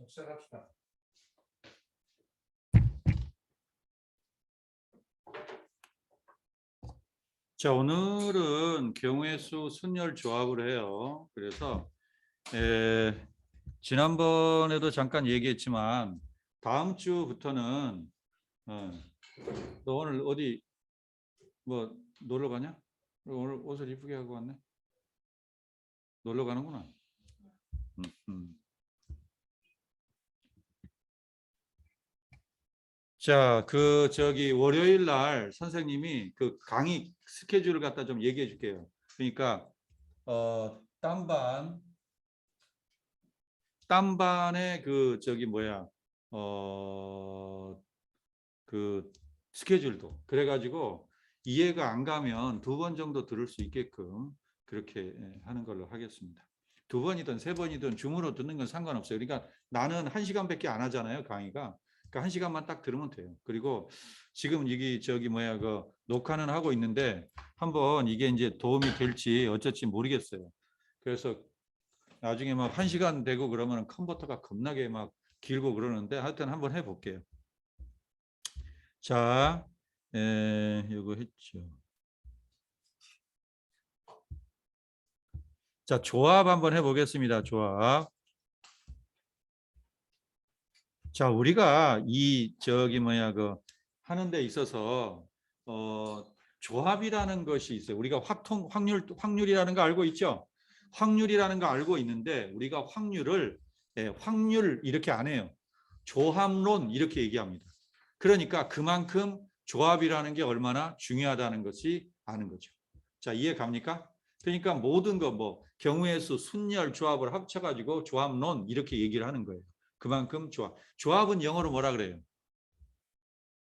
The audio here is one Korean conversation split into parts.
시작합시다. 자, 오늘은 경우의 수 순열 조합을 해요. 그래서 지난번에도 잠깐 얘기했지만 다음 주부터는 너 오늘 어디 뭐 놀러 가냐? 오늘 옷을 이쁘게 하고 왔네. 놀러 가는구나. 자, 월요일 날 선생님이 그 강의 스케줄을 갖다 좀 얘기해 줄게요. 그러니까 딴반의 그 스케줄도 그래가지고 이해가 안 가면 2번 정도 들을 수 있게끔 그렇게 하는 걸로 하겠습니다. 2번이든 3번이든 줌으로 듣는 건 상관없어요. 그러니까 나는 1시간밖에 안 하잖아요, 강의가. 그러니까 1시간만 딱 들으면 돼요. 그리고 지금 이게 그 녹화는 하고 있는데 한번 이게 이제 도움이 될지 어쩔지 모르겠어요. 그래서 나중에 막 1시간 되고 그러면 컨버터가 겁나게 막 길고 그러는데 하여튼 한번 해볼게요. 자, 이거 했죠. 자, 조합 한번 해보겠습니다. 조합. 자, 우리가 하는 데 있어서 조합이라는 것이 있어요. 우리가 확률이라는 거 알고 있죠? 확률이라는 거 알고 있는데 우리가 확률 이렇게 안 해요. 조합론 이렇게 얘기합니다. 그러니까 그만큼 조합이라는 게 얼마나 중요하다는 것이 아는 거죠. 자, 이해 갑니까? 그러니까 모든 거 경우의 수, 순열, 조합을 합쳐가지고 조합론 이렇게 얘기를 하는 거예요. 그만큼 조합은 영어로 뭐라 그래요?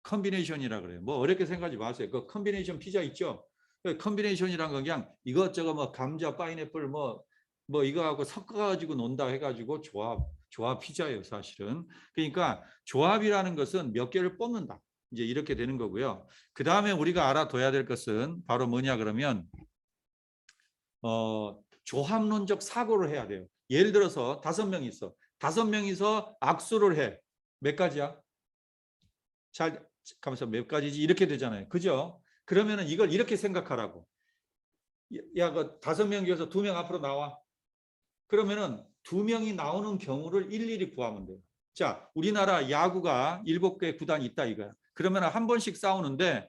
컨비네이션이라 그래요. 뭐 어렵게 생각하지 마세요. 그 컨비네이션 피자 있죠? 컨비네이션이란 건 그냥 이것저것 감자, 파인애플 이거하고 섞어가지고 논다 해가지고 조합 피자예요, 사실은. 그러니까 조합이라는 것은 몇 개를 뽑는다. 이제 이렇게 되는 거고요. 그 다음에 우리가 알아둬야 될 것은 바로 뭐냐 그러면 조합론적 사고를 해야 돼요. 예를 들어서 5명 있어. 5명이서 악수를 해. 몇 가지야? 잘 가면서 몇 가지지? 이렇게 되잖아요. 그죠? 그러면은 이걸 이렇게 생각하라고. 야, 그 5명 중에서 2명 앞으로 나와. 그러면은 2명이 나오는 경우를 일일이 구하면 돼요. 자, 우리나라 야구가 7개 구단이 있다 이거야. 그러면 한 번씩 싸우는데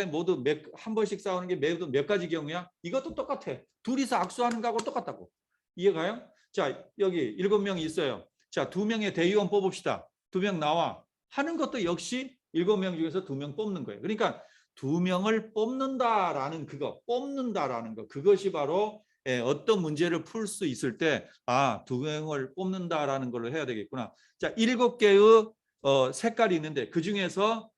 모두 한 번씩 싸우는 게 매우 몇 가지 경우야? 이것도 똑같아. 둘이서 악수하는 거하고 똑같다고. 이해가요? 자, 여기 7명이 있어요. 자, 2명의 대의원 뽑읍시다. 2명 나와. 하는 것도 역시 7명 중에서 2명 뽑는 거예요. 그러니까 2명을 뽑는다라는 거, 그것이 바로 어떤 문제를 풀 수 있을 때 2명을 뽑는다라는 걸로 해야 되겠구나. 자, 7개의 색깔이 있는데 그 중에서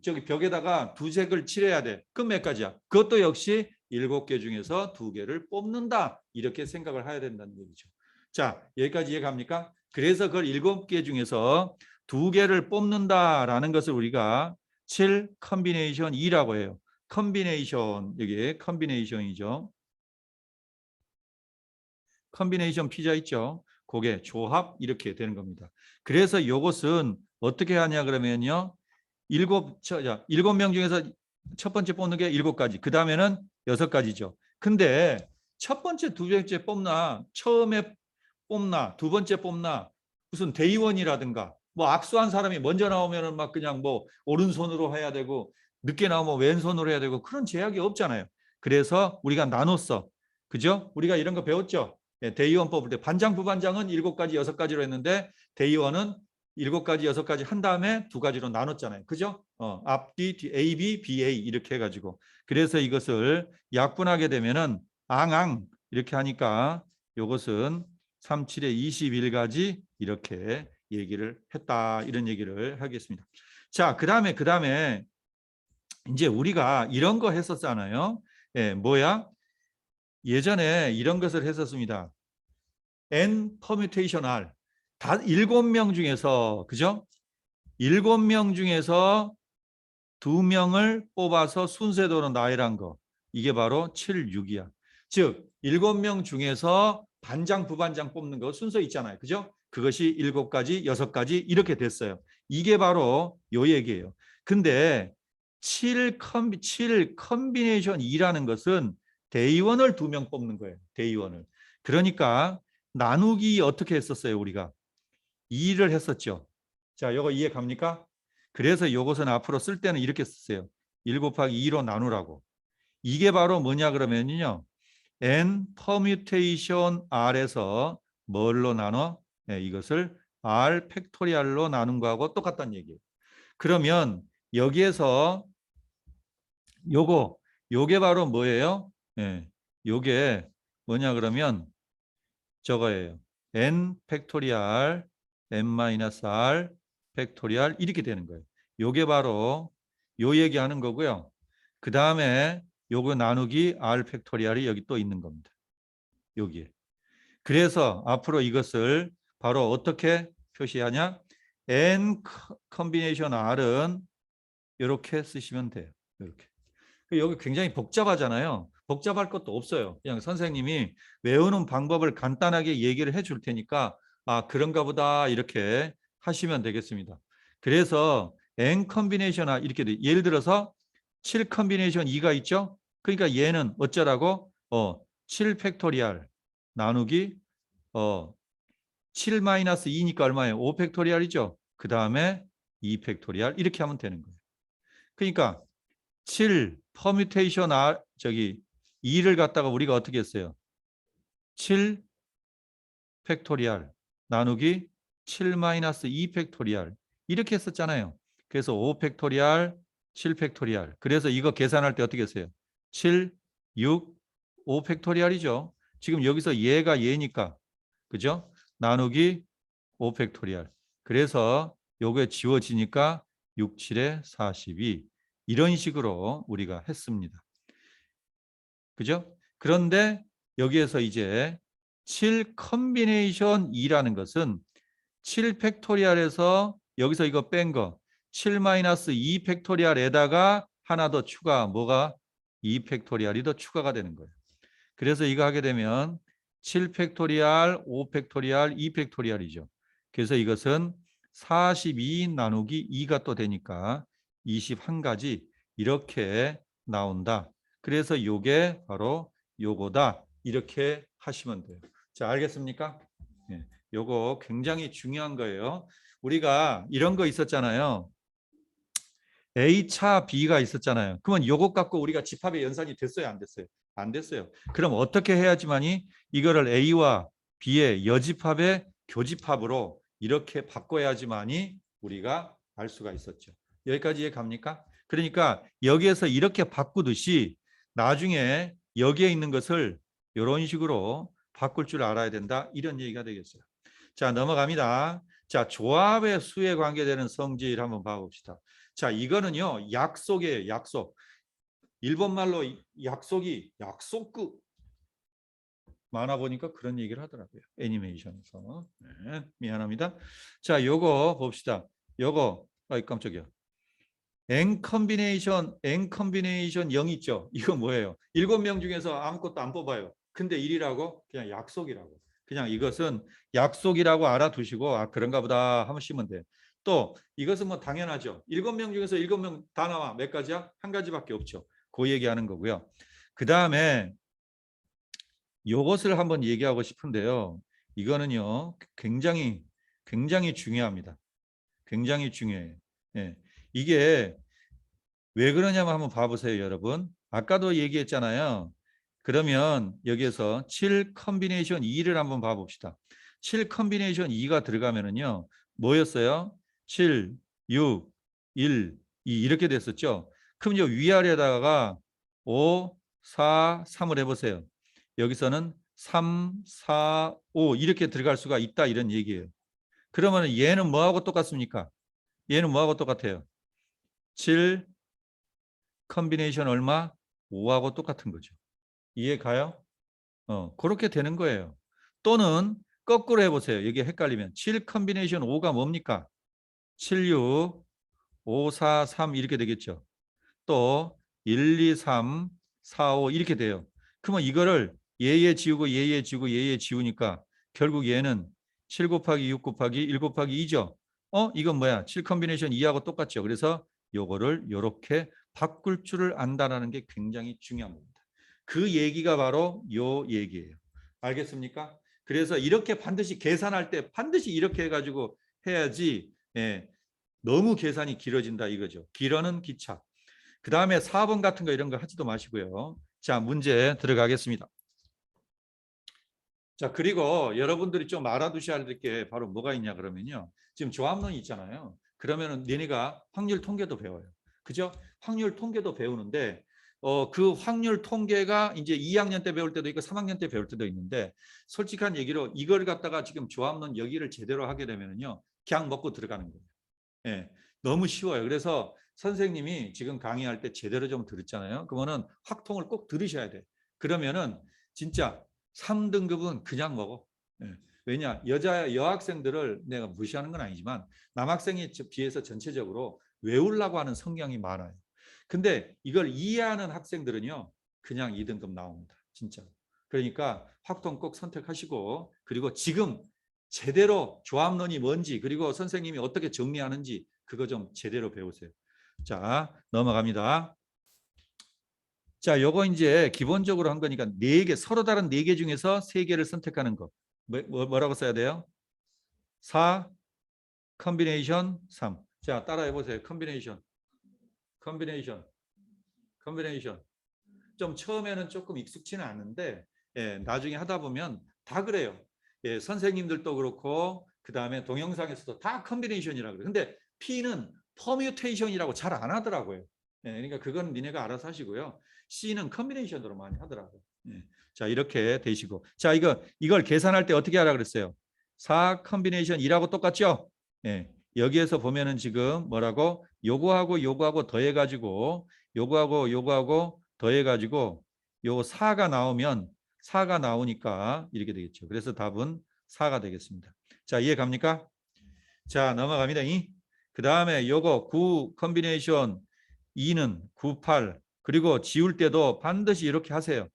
저기 벽에다가 2색을 칠해야 돼. 그럼 몇 가지야? 그것도 역시 7개 중에서 2개를 뽑는다. 이렇게 생각을 해야 된다는 얘기죠. 자, 여기까지 이해갑니까? 그래서 그걸 7개 중에서 2개를 뽑는다라는 것을 우리가 7 컨비네이션 2라고 해요. 컨비네이션, 여기 컨비네이션이죠. 컨비네이션 피자 있죠. 그게 조합 이렇게 되는 겁니다. 그래서 이것은 어떻게 하냐 그러면요. 7명 중에서 첫 번째 뽑는 게 7가지. 그 다음에는 6가지죠. 근데 첫 번째, 두 번째 뽑나, 처음에 뽑나, 두 번째 뽑나, 무슨 대의원이라든가, 악수한 사람이 먼저 나오면은 막 그냥 오른손으로 해야 되고, 늦게 나오면 왼손으로 해야 되고, 그런 제약이 없잖아요. 그래서 우리가 나눴어. 그죠? 우리가 이런 거 배웠죠? 대의원 뽑을 때 반장, 부반장은 7가지, 6가지로 했는데, 대의원은 7가지, 6가지 한 다음에 2가지로 나눴잖아요. 그죠? 앞뒤, A, B, BA 이렇게 해가지고. 그래서 이것을 약분하게 되면은 앙앙 이렇게 하니까 이것은 3, 7에 21가지 이렇게 얘기를 했다. 이런 얘기를 하겠습니다. 자, 그 다음에 이제 우리가 이런 거 했었잖아요. 예전에 이런 것을 했었습니다. N 퍼뮤테이션 R. 7명 중에서, 그죠? 7명 중에서 2명을 뽑아서 순서대로 나열한 거. 이게 바로 7, 6이야. 즉, 7명 중에서 반장, 부반장 뽑는 거 순서 있잖아요. 그죠? 그것이 7가지, 6가지 이렇게 됐어요. 이게 바로 요 얘기예요. 근데 7 컨비네이션 2라는 것은 대의원을 2명 뽑는 거예요. 대의원을. 그러니까 나누기 어떻게 했었어요, 우리가? 2를 했었죠. 자, 요거 이해 갑니까? 그래서 이것은 앞으로 쓸 때는 이렇게 쓰세요. 1 곱하기 2로 나누라고. 이게 바로 뭐냐 그러면요. n 퍼뮤테이션 r에서 뭘로 나눠? 네, 이것을 r 팩토리얼로 나눈 거하고 똑같다는 얘기예요. 그러면 여기에서 요게 바로 뭐예요? 네, 요게 뭐냐 그러면 저거예요. n 팩토리얼 n-r 팩토리얼 이렇게 되는 거예요. 요게 바로 요 얘기하는 거고요. 그 다음에 요거 나누기 r 팩토리얼이 여기 또 있는 겁니다. 여기에. 그래서 앞으로 이것을 바로 어떻게 표시하냐? n 컨비네이션 r은 이렇게 쓰시면 돼요. 이렇게. 여기 굉장히 복잡하잖아요. 복잡할 것도 없어요. 그냥 선생님이 외우는 방법을 간단하게 얘기를 해줄 테니까 아 그런가 보다 이렇게 하시면 되겠습니다. 그래서 n 컨비네이션 r 이렇게 돼. 예를 들어서 7 컨비네이션 2가 있죠. 그러니까 얘는 어쩌라고? 7 팩토리얼 나누기 7-2니까 얼마예요? 5 팩토리얼이죠. 그 다음에 2 팩토리얼 이렇게 하면 되는 거예요. 그러니까 7 퍼뮤테이션 R 2를 갖다가 우리가 어떻게 했어요? 7 팩토리얼 나누기 7-2 팩토리얼 이렇게 했었잖아요. 그래서 5 팩토리얼 7 팩토리얼. 그래서 이거 계산할 때 어떻게 했어요? 7, 6, 5 팩토리얼이죠. 지금 여기서 얘가 얘니까 그죠? 나누기 5 팩토리얼. 그래서 요게 지워지니까 6, 7에 42 이런 식으로 우리가 했습니다. 그죠? 그런데 여기에서 이제 7 컨비네이션 2라는 것은 7 팩토리얼에서 여기서 이거 뺀 거 7-2 팩토리얼에다가 하나 더 추가 뭐가 2 팩토리얼이 더 추가가 되는 거예요. 그래서 이거 하게 되면 7 팩토리얼, 5 팩토리얼, 2 팩토리얼이죠. 그래서 이것은 42 나누기 2가 또 되니까 21가지 이렇게 나온다. 그래서 요게 바로 요거다. 이렇게 하시면 돼요. 자, 알겠습니까? 네, 요거 굉장히 중요한 거예요. 우리가 이런 거 있었잖아요. A차 B가 있었잖아요. 그러면 요것 갖고 우리가 집합의 연산이 됐어요? 안 됐어요? 안 됐어요. 그럼 어떻게 해야지만이 이거를 A와 B의 여집합의 교집합으로 이렇게 바꿔야지만이 우리가 알 수가 있었죠. 여기까지 이해 갑니까? 그러니까 여기에서 이렇게 바꾸듯이 나중에 여기에 있는 것을 이런 식으로 바꿀 줄 알아야 된다. 이런 얘기가 되겠어요. 자, 넘어갑니다. 자, 조합의 수에 관계되는 성질 한번 봐봅시다. 자, 이거는요, 약속이에요, 약속. 일본말로 약속그 만화 보니까 그런 얘기를 하더라고요. 애니메이션에서. 네, 미안합니다. 자, 요거 봅시다. 요거, 아이 깜짝이야. N 컨비네이션 0 있죠? 이거 뭐예요? 7명 중에서 아무것도 안 뽑아요. 근데 1이라고? 그냥 약속이라고. 그냥 이것은 약속이라고 알아두시고 아 그런가 보다 하시면 돼요. 또 이것은 뭐 당연하죠. 7명 중에서 7명 다 나와. 몇 가지야? 한 가지밖에 없죠. 그 얘기하는 거고요. 그 다음에 요것을 한번 얘기하고 싶은데요. 이거는요. 굉장히 중요합니다. 굉장히 중요해요. 예. 이게 왜 그러냐면 한번 봐보세요, 여러분. 아까도 얘기했잖아요. 그러면 여기에서 7 컨비네이션 2를 한번 봐봅시다. 7 컨비네이션 2가 들어가면은요. 뭐였어요? 7, 6, 1, 2 이렇게 됐었죠. 그럼 요 위아래에다가 5, 4, 3을 해보세요. 여기서는 3, 4, 5 이렇게 들어갈 수가 있다 이런 얘기예요. 그러면 얘는 뭐하고 똑같습니까? 얘는 뭐하고 똑같아요? 7 컨비네이션 얼마? 5하고 똑같은 거죠. 이해 가요? 그렇게 되는 거예요. 또는 거꾸로 해보세요. 이게 헷갈리면 7 컨비네이션 5가 뭡니까? 7, 6, 5, 4, 3 이렇게 되겠죠. 또 1, 2, 3, 4, 5 이렇게 돼요. 그러면 이거를 얘에 지우고 얘에 지우고 얘에 지우니까 결국 얘는 7 곱하기 6 곱하기 1 곱하기 2죠. 이건 뭐야? 7 컨비네이션 2하고 똑같죠. 그래서 요거를 요렇게 바꿀 줄을 안다라는 게 굉장히 중요한 겁니다. 그 얘기가 바로 요 얘기예요. 알겠습니까? 그래서 이렇게 반드시 계산할 때 반드시 이렇게 해가지고 해야지 너무 계산이 길어진다 이거죠. 길어는 기차. 그 다음에 4번 같은 거 이런 거 하지도 마시고요. 자, 문제 들어가겠습니다. 자, 그리고 여러분들이 좀 알아두셔야 될 게 바로 뭐가 있냐 그러면요. 지금 조합론이 있잖아요. 그러면은 얘네가 확률 통계도 배워요. 그죠? 확률 통계도 배우는데 그 확률 통계가 이제 2학년 때 배울 때도 있고 3학년 때 배울 때도 있는데 솔직한 얘기로 이걸 갖다가 지금 조합론 여기를 제대로 하게 되면은요. 그냥 먹고 들어가는 거예요. 예. 너무 쉬워요. 그래서 선생님이 지금 강의할 때 제대로 좀 들었잖아요. 그러면은 확통을 꼭 들으셔야 돼. 그러면은 진짜 3등급은 그냥 먹어. 예. 왜냐? 여학생들을 내가 무시하는 건 아니지만 남학생에 비해서 전체적으로 외우려고 하는 성향이 많아요. 근데 이걸 이해하는 학생들은요. 그냥 2등급 나옵니다. 진짜. 그러니까 확통 꼭 선택하시고 그리고 지금 제대로 조합론이 뭔지 그리고 선생님이 어떻게 정리하는지 그거 좀 제대로 배우세요. 자, 넘어갑니다. 자, 요거 이제 기본적으로 한 거니까 4개, 서로 다른 4개 중에서 3개를 선택하는 거. 뭐라고 써야 돼요? 4, 컨비네이션 3. 자, 따라해 보세요. 컨비네이션. 컨비네이션. 컨비네이션. 좀 처음에는 조금 익숙치는 않은데 나중에 하다 보면 다 그래요. 선생님들도 그렇고 그다음에 동영상에서도 다 컨비네이션이라고 그래요. 근데 P는 퍼뮤테이션이라고 잘 안 하더라고요. 그러니까 그건 니네가 알아서 하시고요. C는 컨비네이션으로 많이 하더라고요. 자, 이렇게 되시고. 자, 이걸 계산할 때 어떻게 하라 그랬어요? 4 컨비네이션 1하고 똑같죠? 여기에서 보면은 지금 뭐라고? 요거하고 더해가지고 요거하고 더해가지고 요 4가 나오면 4가 나오니까 이렇게 되겠죠. 그래서 답은 4가 되겠습니다. 자, 이해 갑니까? 자, 넘어갑니다. 그 다음에 요거 9 컨비네이션 2는 9, 8 그리고 지울 때도 반드시 이렇게 하세요.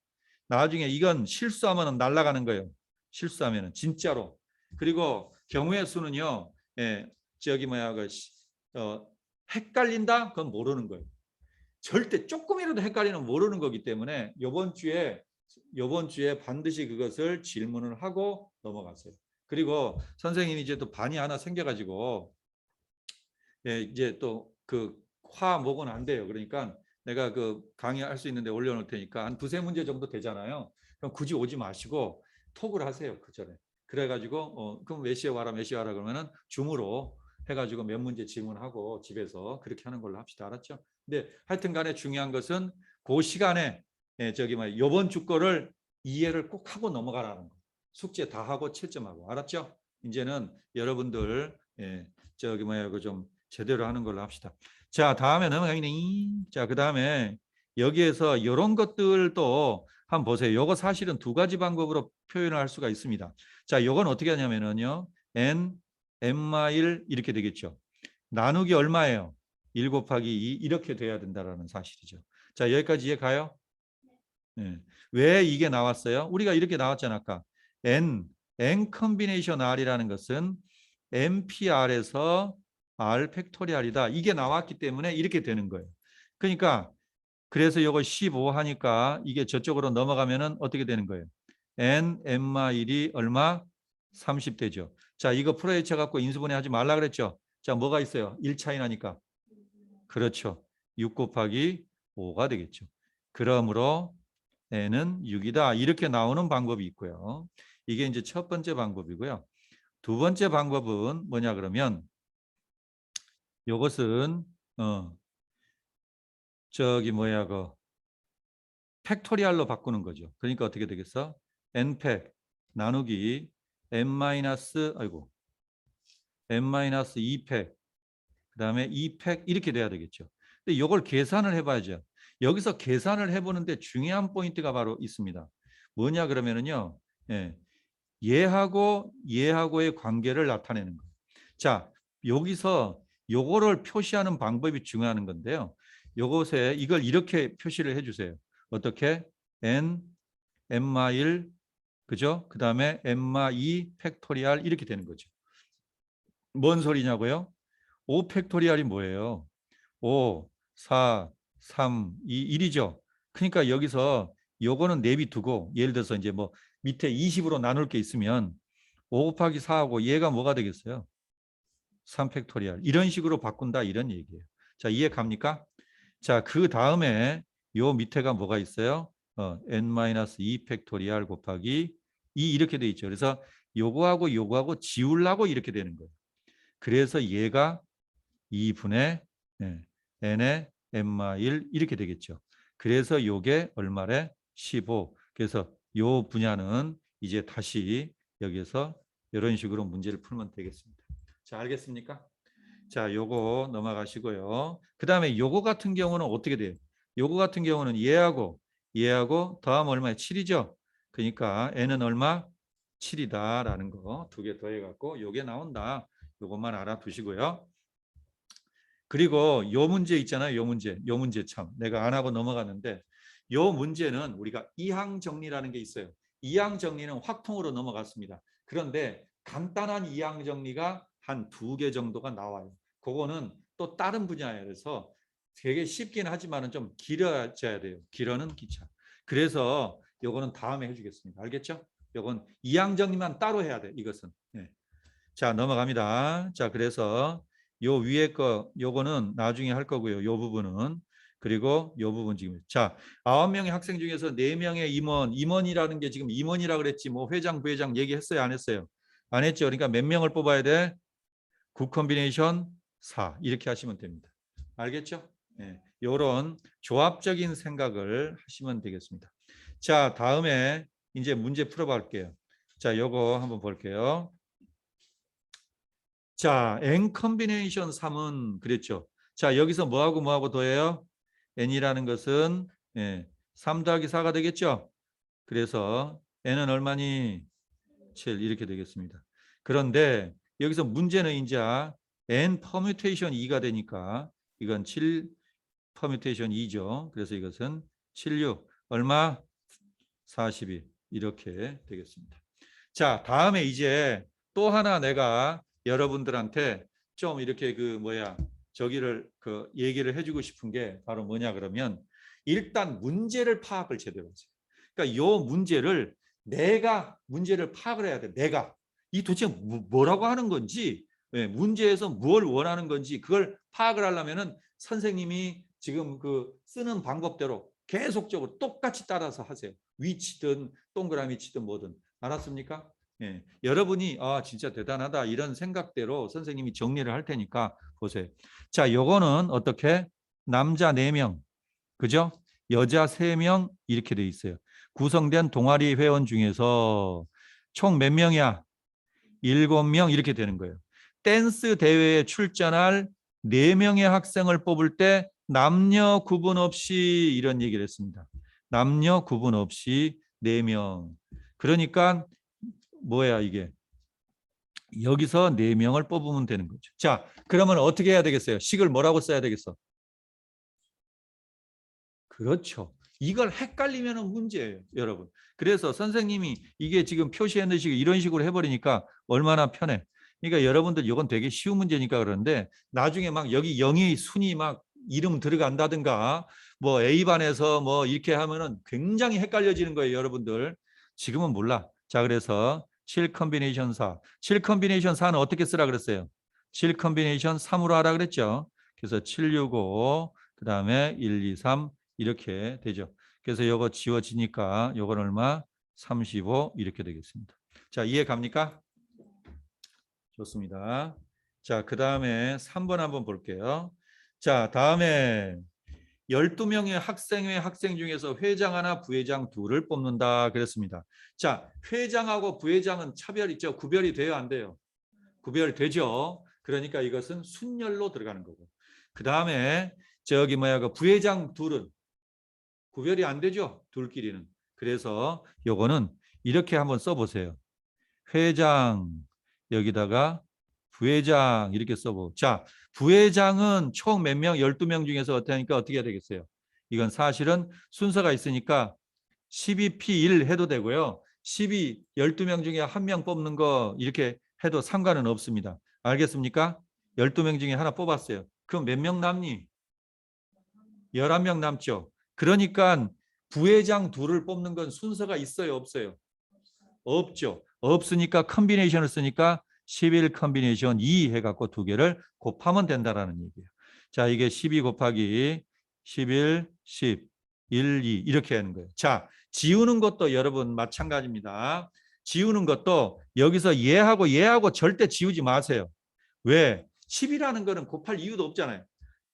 나중에 이건 실수하면 날아가는 거예요. 실수하면 진짜로. 그리고 경우의 수는요. 저기 뭐야 헷갈린다? 그건 모르는 거예요. 절대 조금이라도 헷갈리면 모르는 거기 때문에 이번 주에 반드시 그것을 질문을 하고 넘어가세요. 그리고 선생님이 이제 또 반이 하나 생겨가지고 이제 또 그 화목은 안 돼요. 그러니까 내가 그 강의할 수 있는데 올려놓을 테니까 한 2-3문제 정도 되잖아요. 그럼 굳이 오지 마시고 톡을 하세요. 그 전에. 그래가지고 그럼 몇 시에 와라 그러면은 줌으로 해가지고 몇 문제 질문하고 집에서 그렇게 하는 걸로 합시다. 알았죠? 근데 하여튼 간에 중요한 것은 그 시간에 요번 주 거를 이해를 꼭 하고 넘어가라는 거. 숙제 다 하고 채점하고. 알았죠? 이제는 여러분들 좀 제대로 하는 걸로 합시다. 자, 다음에 넘어가겠네. 자, 그다음에 여기에서 이런 것들도 한번 보세요. 요거 사실은 2가지 방법으로 표현을 할 수가 있습니다. 자, 요건 어떻게 하냐면은요. n(m-1) 이렇게 되겠죠. 나누기 얼마예요? 1 곱하기 2 이렇게 돼야 된다라는 사실이죠. 자, 여기까지 이해 가요? 네. 왜 이게 나왔어요? 우리가 이렇게 나왔잖아 아까. n 컨비네이션 r이라는 것은 npr에서 r 팩토리얼이다. 이게 나왔기 때문에 이렇게 되는 거예요. 그러니까 그래서 이거 15 하니까 이게 저쪽으로 넘어가면은 어떻게 되는 거예요? n n-1이 얼마? 30 되죠. 자, 이거 풀어헤쳐 갖고 인수분해 하지 말라 그랬죠. 자, 뭐가 있어요? 1 차이 나니까. 그렇죠. 6 곱하기 5가 되겠죠. 그러므로 n은 6이다. 이렇게 나오는 방법이 있고요. 이게 이제 첫 번째 방법이고요. 두 번째 방법은 뭐냐 그러면 이것은 팩토리얼로 바꾸는 거죠. 그러니까 어떻게 되겠어? n팩 나누기 n-2팩 그다음에 2팩 이렇게 돼야 되겠죠. 근데 이걸 계산을 해봐야죠. 여기서 계산을 해보는데 중요한 포인트가 바로 있습니다. 뭐냐 그러면은요. 얘하고의 관계를 나타내는 거예요. 자, 여기서 요거를 표시하는 방법이 중요한 건데요. 요것에 이걸 이렇게 표시를 해주세요. 어떻게? n, n-1 그죠? 그 다음에 엠마 2 팩토리알 이렇게 되는 거죠. 뭔 소리냐고요? 5 팩토리알이 뭐예요? 5, 4, 3, 2, 1이죠. 그러니까 여기서 요거는 내비두고 예를 들어서 이제 뭐 밑에 20으로 나눌 게 있으면 5 곱하기 4하고 얘가 뭐가 되겠어요? 3 팩토리알. 이런 식으로 바꾼다 이런 얘기예요. 자, 이해 갑니까? 자, 그 다음에 요 밑에가 뭐가 있어요? n-2 팩토리알 곱하기 2 이렇게 돼 있죠. 그래서 요거하고 지우려고 이렇게 되는 거예요. 그래서 얘가 2분의 n의 n-1 이렇게 되겠죠. 그래서 요게 얼마래? 15. 그래서 요 분야는 이제 다시 여기서 이런 식으로 문제를 풀면 되겠습니다. 자, 알겠습니까? 자, 요거 넘어가시고요. 그 다음에 요거 같은 경우는 어떻게 돼요? 요거 같은 경우는 얘하고 더하면 얼마야? 7이죠. 그러니까 n은 얼마? 7이다라는 거 두 개 더해갖고 요게 나온다. 요것만 알아두시고요. 그리고 요 문제 있잖아요. 요 문제 참 내가 안 하고 넘어갔는데 요 문제는 우리가 이항 정리라는 게 있어요. 이항 정리는 확통으로 넘어갔습니다. 그런데 간단한 이항 정리가 한 2개 정도가 나와요. 그거는 또 다른 분야에서 되게 쉽긴 하지만은 좀 길어져야 돼요. 길어는 기차. 그래서 요거는 다음에 해주겠습니다. 알겠죠? 요건 이항 정리만 따로 해야 돼. 이것은. 네. 자, 넘어갑니다. 자, 그래서 요 위에 거 요거는 나중에 할 거고요. 요 부분은 그리고 요 부분 지금 자 9명의 학생 중에서 4명의 임원이라는 게 지금 임원이라 그랬지 뭐 회장 부회장 얘기했어요 안 했어요? 안 했죠. 그러니까 몇 명을 뽑아야 돼? 9 컴비네이션 4 이렇게 하시면 됩니다. 알겠죠? 네, 요런 조합적인 생각을 하시면 되겠습니다. 자, 다음에 이제 문제 풀어볼게요. 자, 요거 한번 볼게요. 자, n 컨비네이션 3은 그랬죠. 자, 여기서 뭐하고 더해요? n이라는 것은 3 더하기 4가 되겠죠. 그래서 n은 얼마니? 7 이렇게 되겠습니다. 그런데 여기서 문제는 이제 n 퍼뮤테이션 2가 되니까 이건 7 퍼뮤테이션 2죠. 그래서 이것은 7, 6 얼마? 42 이렇게 되겠습니다. 자, 다음에 이제 또 하나 내가 여러분들한테 좀 이렇게 저기를 얘기를 해주고 싶은 게 바로 뭐냐 그러면 일단 문제를 파악을 제대로 하세요. 그러니까 요 문제를 내가 문제를 파악을 해야 돼. 내가 이 도대체 뭐라고 하는 건지 문제에서 뭘 원하는 건지 그걸 파악을 하려면은 선생님이 지금 쓰는 방법대로 계속적으로 똑같이 따라서 하세요. 위치든 동그라미 치든 뭐든. 알았습니까? 예, 여러분이 진짜 대단하다 이런 생각대로 선생님이 정리를 할 테니까 보세요. 자, 요거는 어떻게? 남자 4명, 그죠? 여자 3명 이렇게 돼 있어요. 구성된 동아리 회원 중에서 총 몇 명이야? 7명 이렇게 되는 거예요. 댄스 대회에 출전할 4명의 학생을 뽑을 때 남녀 구분 없이 이런 얘기를 했습니다. 남녀 구분 없이 4명. 그러니까 뭐야 이게? 여기서 4명을 뽑으면 되는 거죠. 자, 그러면 어떻게 해야 되겠어요? 식을 뭐라고 써야 되겠어? 그렇죠. 이걸 헷갈리면 문제예요, 여러분. 그래서 선생님이 이게 지금 표시했는 식 이런 식으로 해버리니까 얼마나 편해. 그러니까 여러분들 이건 되게 쉬운 문제니까 그러는데 나중에 막 여기 영희 순위 막 이름 들어간다든가 뭐 A반에서 뭐 이렇게 하면은 굉장히 헷갈려지는 거예요, 여러분들. 지금은 몰라. 자, 그래서 7 컨비네이션 4. 7 컨비네이션 4는 어떻게 쓰라 그랬어요? 7 컨비네이션 3으로 하라 그랬죠. 그래서 7, 6, 5, 그 다음에 1, 2, 3 이렇게 되죠. 그래서 이거 지워지니까 이건 얼마? 35 이렇게 되겠습니다. 자, 이해 갑니까? 좋습니다. 자, 그 다음에 3번 한번 볼게요. 자, 다음에 12명의 학생회 학생 중에서 회장 하나, 부회장 둘을 뽑는다 그랬습니다. 자, 회장하고 부회장은 차별 있죠? 구별이 돼요, 안 돼요? 구별되죠. 그러니까 이것은 순열로 들어가는 거고. 그 다음에 그 부회장 둘은 구별이 안 되죠. 둘끼리는. 그래서 요거는 이렇게 한번 써보세요. 회장 여기다가 부회장 이렇게 써보고. 자, 부회장은 총 몇 명? 12명 중에서 어떻게 해야 되겠어요? 이건 사실은 순서가 있으니까 12P1 해도 되고요. 12명 중에 한 명 뽑는 거 이렇게 해도 상관은 없습니다. 알겠습니까? 12명 중에 하나 뽑았어요. 그럼 몇 명 남니? 11명 남죠. 그러니까 부회장 둘을 뽑는 건 순서가 있어요, 없어요? 없죠. 없으니까 컨비네이션을 쓰니까 11 컨비네이션 2 해갖고 두 개를 곱하면 된다라는 얘기예요. 자, 이게 12 곱하기 11, 10, 1, 2 이렇게 하는 거예요. 자, 지우는 것도 여러분 마찬가지입니다. 지우는 것도 여기서 얘하고 절대 지우지 마세요. 왜? 10이라는 거는 곱할 이유도 없잖아요.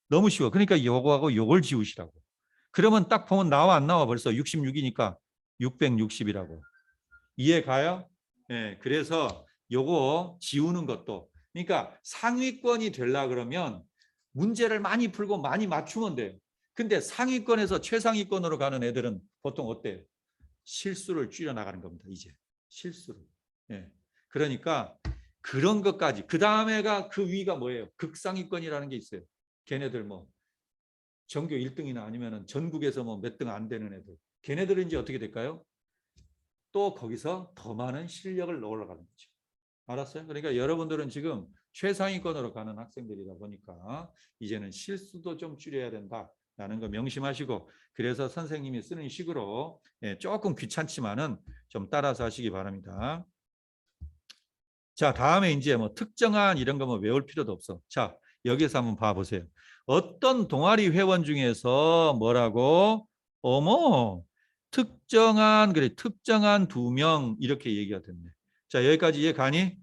너무 쉬워. 그러니까 요거하고 요걸 지우시라고. 그러면 딱 보면 나와 안 나와 벌써 66이니까 660이라고. 이해 가요? 네, 그래서 요거 지우는 것도 그러니까 상위권이 되려 그러면 문제를 많이 풀고 많이 맞추면 돼요. 근데 상위권에서 최상위권으로 가는 애들은 보통 어때요? 실수를 줄여 나가는 겁니다. 이제 실수를. 네. 그러니까 그런 것까지 그 다음에가 그 위가 뭐예요? 극상위권이라는 게 있어요. 걔네들 뭐 전교 1등이나 아니면은 전국에서 뭐 몇 등 안 되는 애들. 걔네들은 이제 어떻게 될까요? 또 거기서 더 많은 실력을 넣으러 가는 거죠. 알았어요? 그러니까 여러분들은 지금 최상위권으로 가는 학생들이다 보니까 이제는 실수도 좀 줄여야 된다라는 거 명심하시고 그래서 선생님이 쓰는 식으로 조금 귀찮지만은 좀 따라서 하시기 바랍니다. 자, 다음에 이제 뭐 특정한 이런 거 뭐 외울 필요도 없어. 자, 여기서 한번 봐보세요. 어떤 동아리 회원 중에서 뭐라고? 어머, 특정한 2명 이렇게 얘기가 됐네. 자, 여기까지 이해 가니?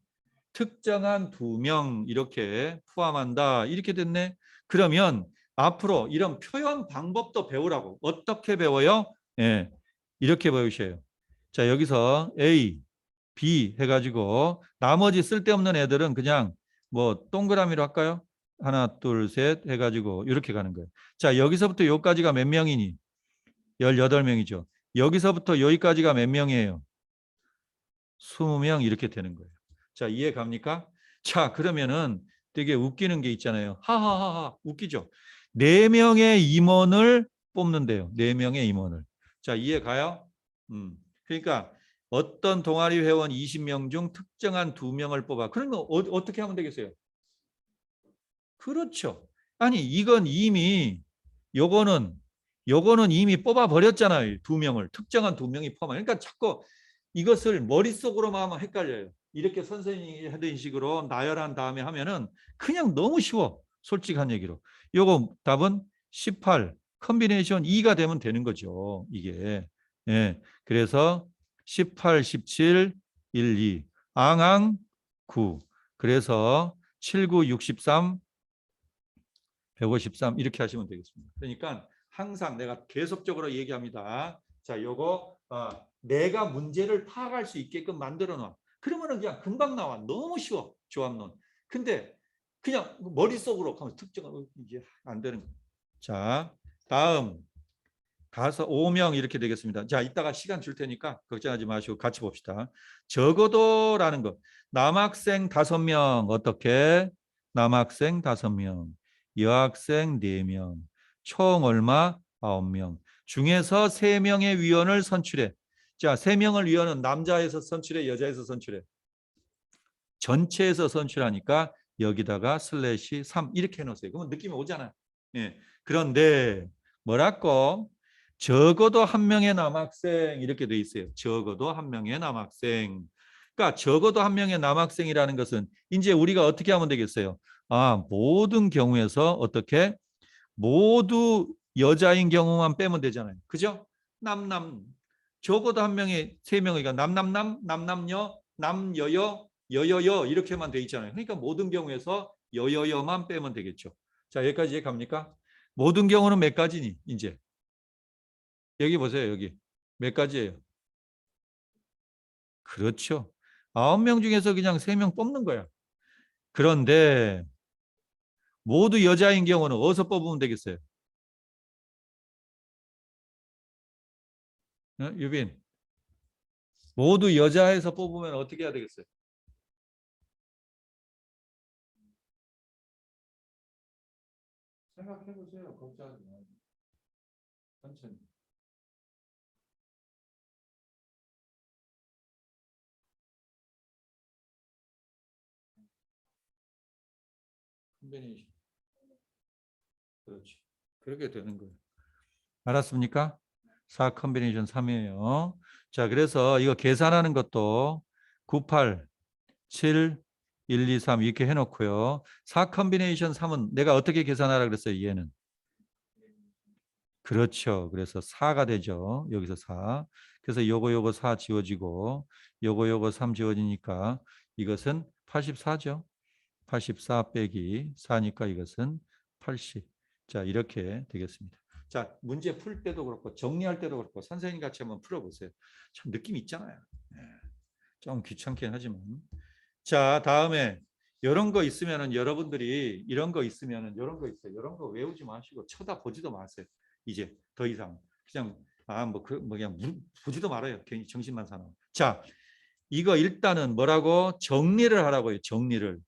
특정한 2명 이렇게 포함한다. 이렇게 됐네. 그러면 앞으로 이런 표현 방법도 배우라고. 어떻게 배워요? 예, 이렇게 배우셔요. 자, 여기서 A, B 해가지고 나머지 쓸데없는 애들은 그냥 뭐 동그라미로 할까요? 하나, 둘, 셋 해가지고 이렇게 가는 거예요. 자, 여기서부터 여기까지가 몇 명이니? 18명이죠. 여기서부터 여기까지가 몇 명이에요? 20명 이렇게 되는 거예요. 자, 이해 갑니까? 자, 그러면은 되게 웃기는 게 있잖아요. 하하하하 웃기죠? 4명의 임원을 뽑는데요. 4명의 임원을. 자, 이해 가요? 그러니까 어떤 동아리 회원 20명 중 특정한 2명을 뽑아. 그러면 어떻게 하면 되겠어요? 그렇죠. 아니, 이건 이미 요거는 이미 뽑아 버렸잖아요. 2명을. 특정한 2명이 포함. 그러니까 자꾸 이것을 머릿속으로만 하면 헷갈려요. 이렇게 선생님이 하던 식으로 나열한 다음에 하면은 그냥 너무 쉬워. 솔직한 얘기로. 요거 답은 18 컨비네이션 2가 되면 되는 거죠. 이게. 예. 그래서 18, 17, 1, 2. 앙앙 9. 그래서 7, 9, 63, 153 이렇게 하시면 되겠습니다. 그러니까 항상 내가 계속적으로 얘기합니다. 자, 요거 내가 문제를 파악할 수 있게끔 만들어 놔. 그러면은 그냥 금방 나와. 너무 쉬워. 조합론. 근데 그냥 머릿속으로 가면 특정은 이게 안 되는 거예요. 자, 다음 5명 이렇게 되겠습니다. 자, 이따가 시간 줄 테니까 걱정하지 마시고 같이 봅시다. 적어도라는 거. 남학생 5명 어떻게? 남학생 5명. 여학생 4명. 총 얼마? 9명. 중에서 3명의 위원을 선출해. 자, 3명을 위원은 남자에서 선출해, 여자에서 선출해. 전체에서 선출하니까 여기다가 슬래시 3 이렇게 해놓으세요. 그러면 느낌이 오잖아요. 예. 그런데 뭐랄까? 적어도 한 명의 남학생 이렇게 돼 있어요. 적어도 한 명의 남학생. 그러니까 적어도 한 명의 남학생이라는 것은 이제 우리가 어떻게 하면 되겠어요? 모든 경우에서 어떻게 모두 여자인 경우만 빼면 되잖아요. 그죠? 남남 적어도 한 명의 3명이니까 남남남 남남여 남여여 여여여 이렇게만 돼 있잖아요. 그러니까 모든 경우에서 여여여만 빼면 되겠죠. 자, 여기까지 이해 갑니까? 모든 경우는 몇 가지니? 이제 여기 보세요. 여기 몇 가지예요? 그렇죠. 9명 중에서 그냥 3명 뽑는 거야. 그런데 모두 여자인 경우는 어디서 뽑으면 되겠어요? 유빈. 모두 여자에서 뽑으면 어떻게 해야 되겠어요? 생각해 보세요. 걱정하지 마요. 천천히. 컨비네이션. 그렇죠. 그렇게 되는 거예요. 알았습니까? 4 컨비네이션 3이에요. 자, 그래서 이거 계산하는 것도 98, 7, 1, 2, 3 이렇게 해놓고요. 4 컨비네이션 3은 내가 어떻게 계산하라 그랬어요? 얘는. 그렇죠. 그래서 4가 되죠. 여기서 4. 그래서 요거 4 지워지고 요거 3 지워지니까 이것은 84죠. 84 빼기 4니까 이것은 80. 자, 이렇게 되겠습니다. 자, 문제 풀 때도 그렇고 정리할 때도 그렇고 선생님 같이 한번 풀어보세요. 참 느낌 있잖아요. 좀 귀찮긴 하지만. 자, 다음에 이런 거 있으면은 여러분들이 이런 거 있으면은 이런 거 있어요. 이런 거 외우지 마시고 쳐다보지도 마세요. 이제 더 이상 그냥 그냥 보지도 말아요. 괜히 정신만 사나워. 자, 이거 일단은 뭐라고 정리를 하라고요. 정리를.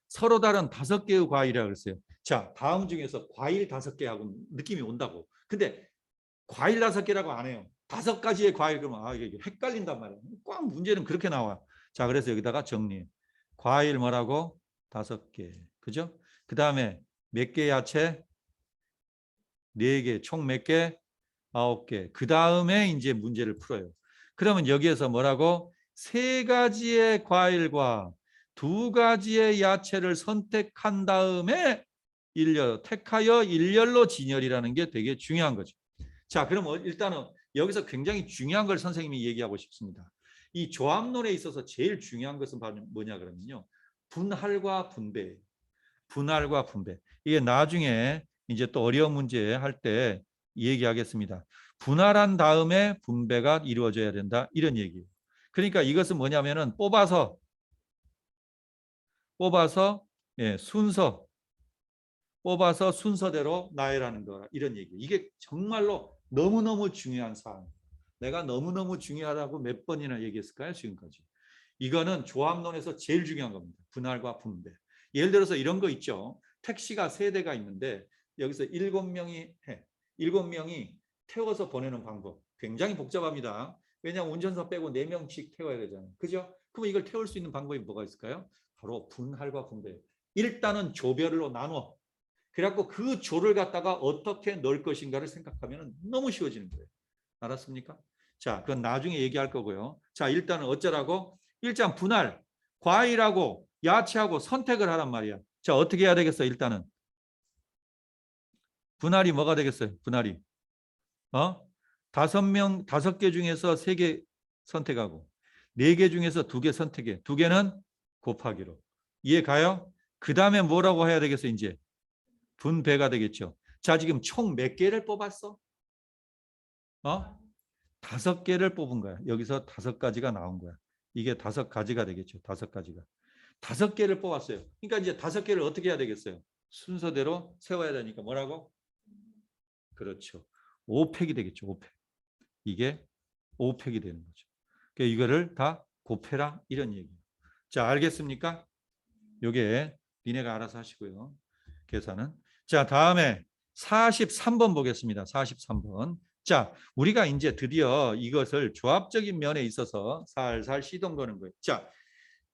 서로 다른 5개의 과일이라고 그랬어요. 자, 다음 중에서 과일 5개하고 느낌이 온다고. 근데 과일 5개라고 안 해요. 5가지의 과일 그러면 이게 헷갈린단 말이에요. 꽉 문제는 그렇게 나와. 자, 그래서 여기다가 정리해. 과일 뭐라고? 5개. 그죠? 그 다음에 몇 개 야채? 4개. 총 몇 개? 9개. 그 다음에 이제 문제를 풀어요. 그러면 여기에서 뭐라고? 3가지의 과일과 2가지의 야채를 선택한 다음에 택하여 일렬로 진열이라는 게 되게 중요한 거죠. 자, 그럼 일단은 여기서 굉장히 중요한 걸 선생님이 얘기하고 싶습니다. 이 조합론에 있어서 제일 중요한 것은 바로 뭐냐 그러면요. 분할과 분배. 분할과 분배. 이게 나중에 이제 또 어려운 문제 할 때 얘기하겠습니다. 분할한 다음에 분배가 이루어져야 된다. 이런 얘기예요. 그러니까 이것은 뭐냐면은 뽑아서 뽑아서 순서대로 나열하는 거라 이런 얘기. 이게 정말로 너무너무 중요한 사안. 내가 너무너무 중요하다고 몇 번이나 얘기했을까요? 지금까지. 이거는 조합론에서 제일 중요한 겁니다. 분할과 분배. 예를 들어서 이런 거 있죠. 택시가 3대가 있는데 여기서 7명이 해. 7명이 태워서 보내는 방법. 굉장히 복잡합니다. 왜냐하면 운전사 빼고 4명씩 태워야 되잖아요. 그죠? 그럼 이걸 태울 수 있는 방법이 뭐가 있을까요? 바로 분할과 분배. 일단은 조별로 나눠. 그래갖고 그 조를 갖다가 어떻게 넣을 것인가를 생각하면 너무 쉬워지는 거예요. 알았습니까? 자, 그건 나중에 얘기할 거고요. 자, 일단은 어쩌라고? 일단 분할, 과일하고 야채하고 선택을 하란 말이야. 자, 어떻게 해야 되겠어? 일단은 분할이 뭐가 되겠어요? 분할이 5개 중에서 3개 선택하고 4개 중에서 2개 선택해. 2개는 곱하기로. 이해 가요? 그 다음에 뭐라고 해야 되겠어? 이제 분배가 되겠죠. 자, 지금 총 몇 개를 뽑았어? 5개를 뽑은 거야. 여기서 5가지가 나온 거야. 이게 5가지가 되겠죠. 5가지가. 5개를 뽑았어요. 그러니까 이제 5개를 어떻게 해야 되겠어요? 순서대로 세워야 되니까 뭐라고? 그렇죠. 5팩이 되겠죠. 5팩. 이게 5팩이 되는 거죠. 그러니까 이거를 다 곱해라 이런 얘기예요. 자, 알겠습니까? 요게 니네가 알아서 하시고요. 계산은. 자, 다음에 43번 보겠습니다. 43번. 자, 우리가 이제 드디어 이것을 조합적인 면에 있어서 살살 시동 거는 거예요. 자,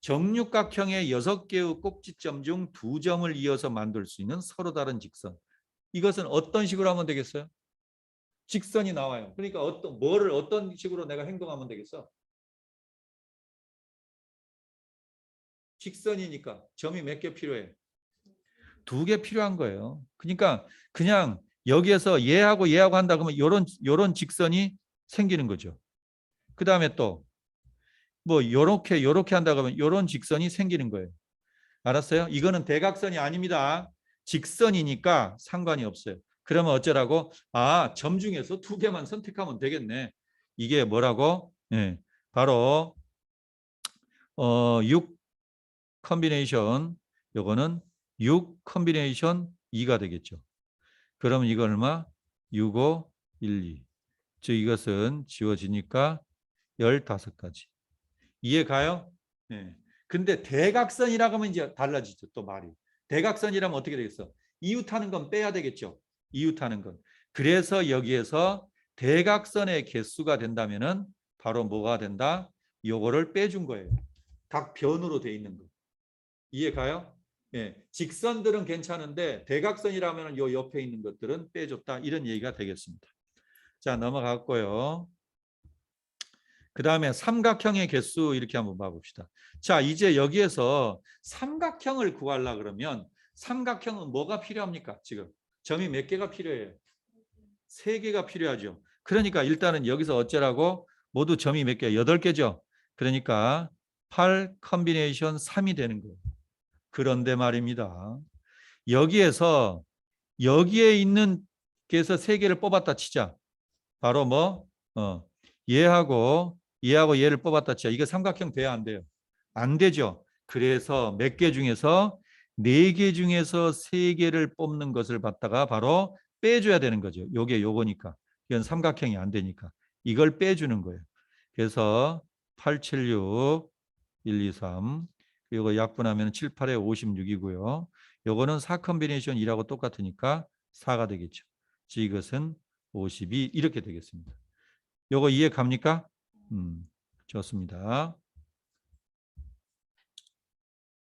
정육각형의 6개의 꼭지점 중 2점을 이어서 만들 수 있는 서로 다른 직선. 이것은 어떤 식으로 하면 되겠어요? 직선이 나와요. 그러니까 어떤 식으로 내가 행동하면 되겠어? 직선이니까 점이 몇 개 필요해? 2개 필요한 거예요. 그러니까 그냥 여기에서 얘하고 한다 그러면 요런 직선이 생기는 거죠. 그 다음에 또 뭐 요렇게 한다 그러면 요런 직선이 생기는 거예요. 알았어요? 이거는 대각선이 아닙니다. 직선이니까 상관이 없어요. 그러면 어쩌라고? 점 중에서 2개만 선택하면 되겠네. 이게 뭐라고? 네, 바로 6 컨비네이션, 요거는 6 컨비네이션 2가 되겠죠. 그러면 이건 얼마? 6, 5, 1, 2. 즉 이것은 지워지니까 15가지. 이해 가요? 네. 근데 대각선이라고 하면 이제 달라지죠. 또 말이. 대각선이라면 어떻게 되겠어? 이웃하는 건 빼야 되겠죠. 이웃하는 건. 그래서 여기에서 대각선의 개수가 된다면은 바로 뭐가 된다? 요거를 빼준 거예요. 각 변으로 돼 있는 거. 이해 가요? 예, 직선들은 괜찮은데 대각선이라면 요 옆에 있는 것들은 빼줬다. 이런 얘기가 되겠습니다. 자, 넘어갔고요. 그 다음에 삼각형의 개수 이렇게 한번 봐봅시다. 자, 이제 여기에서 삼각형을 구하려 그러면 삼각형은 뭐가 필요합니까? 지금 점이 몇 개가 필요해요? 3개가 필요하죠. 그러니까 일단은 여기서 어쩌라고? 모두 점이 몇 개? 8개죠. 그러니까 8 컨비네이션 3이 되는 거예요. 그런데 말입니다. 여기에서 여기에 있는 게서 3개를 뽑았다 치자. 바로 뭐? 얘하고 얘를 뽑았다 치자. 이거 삼각형 돼야 안 돼요? 안 되죠. 그래서 몇 개 중에서 4개 중에서 3개를 뽑는 것을 받다가 바로 빼줘야 되는 거죠. 요거니까. 이건 삼각형이 안 되니까. 이걸 빼주는 거예요. 그래서 8, 7, 6, 1, 2, 3. 이거 약분하면 7, 8에 56이고요. 요거는 4 컨비네이션 2라고 똑같으니까 4가 되겠죠. 이것은 52 이렇게 되겠습니다. 요거 이해 갑니까? 좋습니다.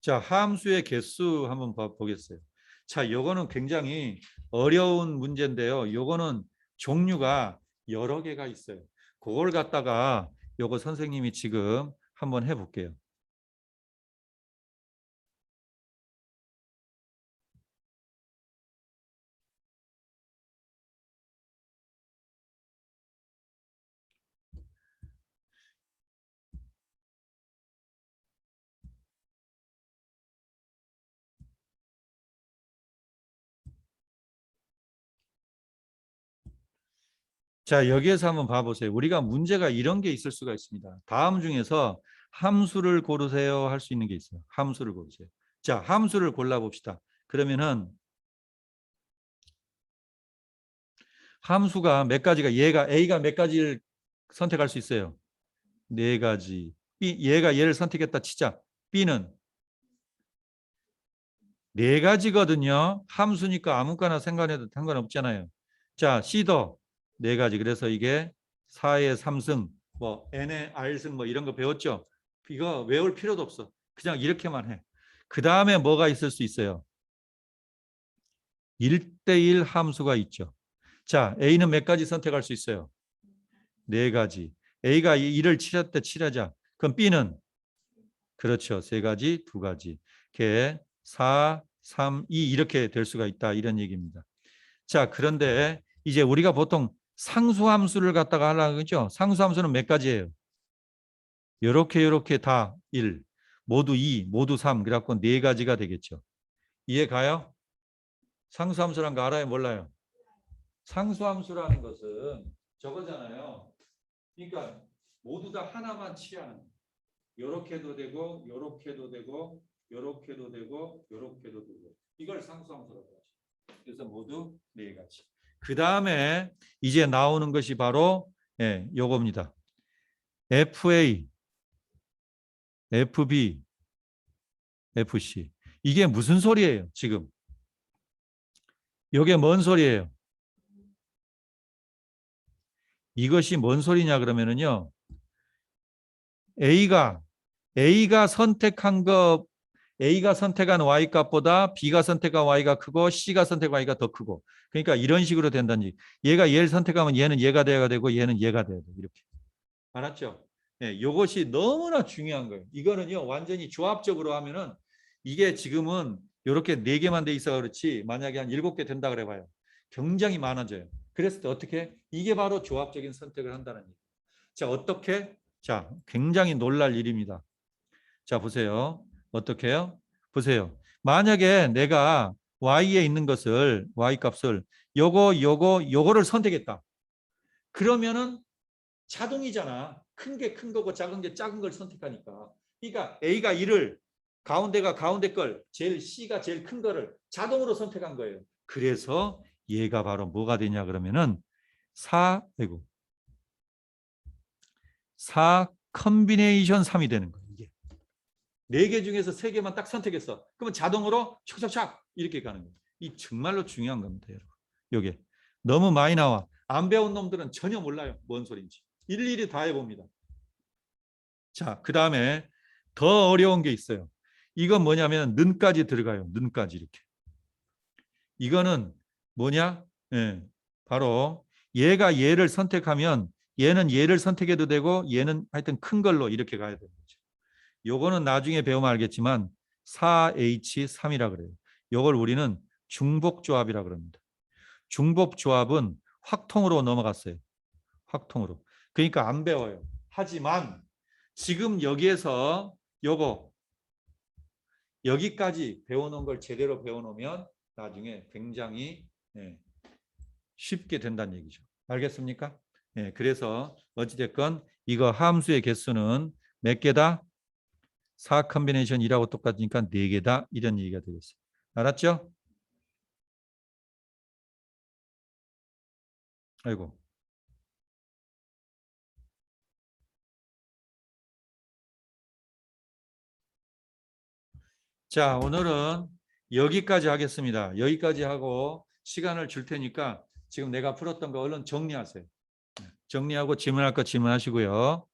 자, 함수의 개수 한번 보겠어요. 자, 요거는 굉장히 어려운 문제인데요. 요거는 종류가 여러 개가 있어요. 그걸 갖다가 요거 선생님이 지금 한번 해볼게요. 자, 여기에서 한번 봐보세요. 우리가 문제가 이런 게 있을 수가 있습니다. 다음 중에서 함수를 고르세요 할 수 있는 게 있어요. 함수를 고르세요. 자, 함수를 골라봅시다. 그러면은 함수가 몇 가지가 A가 몇 가지를 선택할 수 있어요? 4가지. 얘가 얘를 선택했다 치자. B는 4가지거든요. 함수니까 아무거나 생각해도 상관없잖아요. 자, C도 4가지. 그래서 이게 4의 3승, 뭐 N의 R승 뭐 이런 거 배웠죠? 이거 외울 필요도 없어. 그냥 이렇게만 해. 그 다음에 뭐가 있을 수 있어요? 1대1 함수가 있죠. 자, A는 몇 가지 선택할 수 있어요? 4가지. A가 1을 칠했다 칠하자. 그럼 B는 그렇죠. 3가지, 2가지. 이렇게 4, 3, 2 이렇게 될 수가 있다. 이런 얘기입니다. 자, 그런데 이제 우리가 보통 상수함수를 갖다가 하려고 그러죠. 상수함수는 몇 가지예요? 요렇게 다 1, 모두 2, 모두 3. 그래갖고 4가지가 되겠죠. 이해 가요? 상수함수란 거 알아요? 몰라요? 상수함수라는 것은 저거잖아요. 그러니까 모두 다 하나만 취하는 거예요. 요렇게도 되고 요렇게도 되고 요렇게도 되고 요렇게도 되고 이걸 상수함수라고 하죠. 그래서 모두 4가지. 그 다음에 이제 나오는 것이 바로 요겁니다. FA, FB, FC. 이게 무슨 소리예요? 지금 이게 뭔 소리예요? 이것이 뭔 소리냐 그러면은요. A가 선택한 거 A가 선택한 Y값보다 B가 선택한 Y가 크고 C가 선택한 Y가 더 크고 그러니까 이런 식으로 된다는 얘기. 얘가 얘를 선택하면 얘는 얘가 돼야 되고 얘는 얘가 돼야 돼. 이렇게. 알았죠? 네, 이것이 너무나 중요한 거예요. 이거는요. 완전히 조합적으로 하면은 이게 지금은 이렇게 4개만 돼 있어 그렇지 만약에 한 7개 된다 그래 봐요. 굉장히 많아져요. 그랬을 때 어떻게? 이게 바로 조합적인 선택을 한다는 얘기예요. 자, 어떻게? 자, 굉장히 놀랄 일입니다. 자, 보세요. 어떻게 해요? 보세요. 만약에 내가 y에 있는 것을 y 값을 요거를 선택했다. 그러면은 자동이잖아. 큰 게 큰 거고 작은 게 작은 걸 선택하니까. 그러니까 A가 1을 가운데가 가운데 걸 제일 C가 제일 큰 거를 자동으로 선택한 거예요. 그래서 얘가 바로 뭐가 되냐 그러면은 4 컨비네이션 3이 되는 거예요. 이게. 4개 중에서 3개만 딱 선택했어. 그러면 자동으로 촥촥촥 이렇게 가는 거예요. 이 정말로 중요한 겁니다, 여러분. 요게 너무 많이 나와. 안 배운 놈들은 전혀 몰라요. 뭔 소리인지. 일일이 다 해봅니다. 자, 그 다음에 더 어려운 게 있어요. 이건 뭐냐면 는까지 들어가요. 는까지 이렇게. 이거는 뭐냐? 예, 바로 얘가 얘를 선택하면 얘는 얘를 선택해도 되고 얘는 하여튼 큰 걸로 이렇게 가야 되는 거죠. 요거는 나중에 배우면 알겠지만 4H3이라 그래요. 요걸 우리는 중복조합이라 그럽니다. 중복조합은 확통으로 넘어갔어요. 확통으로. 그러니까 안 배워요. 하지만 지금 여기에서 요거 여기까지 배워놓은 걸 제대로 배워놓으면 나중에 굉장히 쉽게 된다는 얘기죠. 알겠습니까? 그래서 어찌됐건 이거 함수의 개수는 몇 개다? 4 컨비네이션 1하고 똑같으니까 4개다 이런 얘기가 되겠어요. 알았죠? 아이고. 자, 오늘은 여기까지 하겠습니다. 여기까지 하고 시간을 줄 테니까 지금 내가 풀었던 거 얼른 정리하세요. 정리하고 질문할 거 질문하시고요.